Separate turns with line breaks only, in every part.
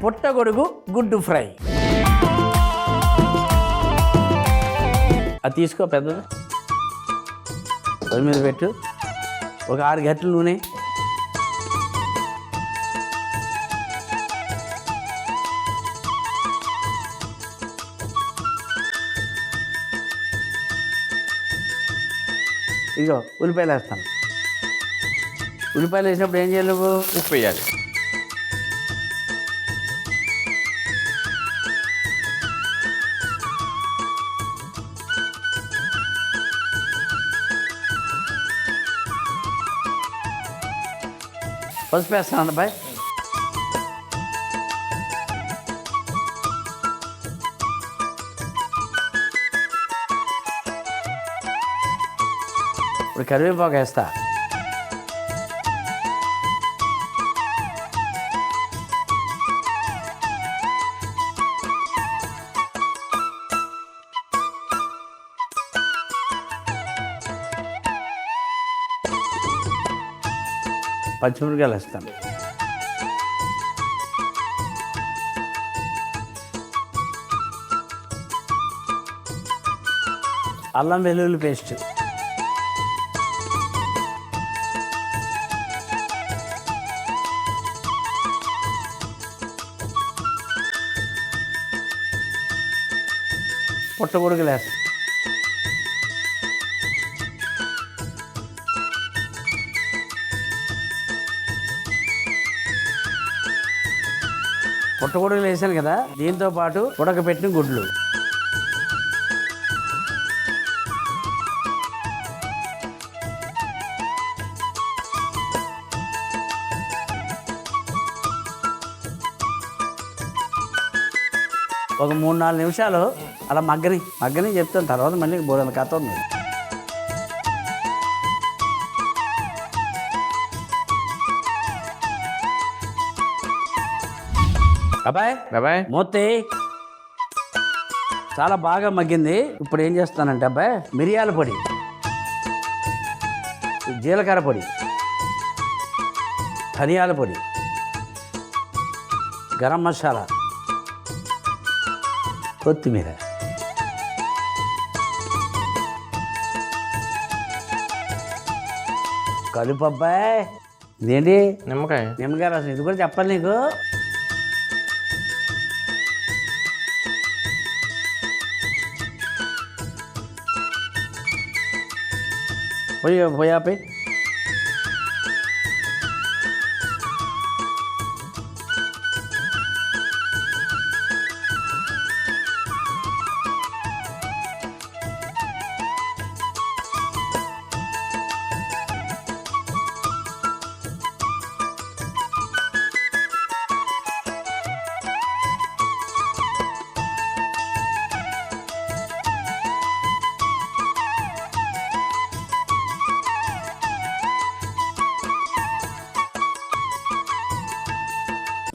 పుట్టగొడుగు గుడ్డు ఫ్రై. అది తీసుకో పెద్దది, పొయ్యి మీద పెట్టు. ఒక 6 గంటల నూనె, ఇదిగో ఉల్లిపాయలు వేస్తాను. ఉల్లిపాయలు వేసినప్పుడు ఏం చేయాలి నువ్వు?
ఉప్పు వేయాలి.
పసుపు వేస్తాను అబ్బాయి. ఇప్పుడు కరివేపాకు వేస్తా. పచ్చిమిరపకాయలు వేస్తాను. అల్లం వెల్లుల్లి పేస్ట్, పుట్టగొడుగులు వేస్తాను. పుట్టగొడుగులు వేసాను కదా, దీంతో పాటు ఉడకపెట్టిన గుడ్లు. ఒక 3-4 నిమిషాలు అలా మగ్గని చెప్తాను. తర్వాత మళ్ళీ బోడని కథ ఉంది. అబ్బాయి మూతే చాలా బాగా మగ్గింది. ఇప్పుడు ఏం చేస్తానంటే అబ్బాయి, మిరియాల పొడి, జీలకర్ర పొడి, ధనియాల పొడి, గరం మసాలా, కొత్తిమీర, కలుపు అబ్బాయి. ఇదేంటి? నిమ్మకాయ రసం. ఇది కూడా చెప్పాలి నీకు. పోయాపై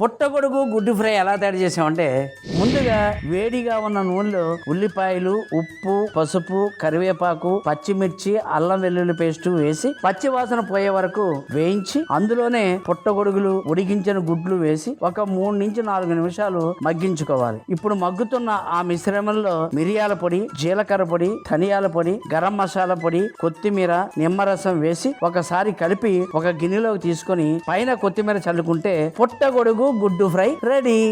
పుట్టగొడుగు గుడ్డు ఫ్రై ఎలా తయారు చేసామంటే, ముందుగా వేడిగా ఉన్న నూనెలో ఉల్లిపాయలు, ఉప్పు, పసుపు, కరివేపాకు, పచ్చిమిర్చి, అల్లం వెల్లుల్లి పేస్ట్ వేసి పచ్చి వాసన పోయే వరకు వేయించి అందులోనే పుట్టగొడుగులు, ఉడికించిన గుడ్లు వేసి ఒక 3-4 నిమిషాలు మగ్గించుకోవాలి. ఇప్పుడు మగ్గుతున్న ఆ మిశ్రమంలో మిరియాల పొడి, జీలకర్ర పొడి, ధనియాల పొడి, గరం మసాలా పొడి, కొత్తిమీర, నిమ్మరసం వేసి ఒకసారి కలిపి ఒక గిన్నెలోకి తీసుకొని పైన కొత్తిమీర చల్లుకుంటే పుట్టగొడుగు గుడ్డు ఫ్రై రెడీ.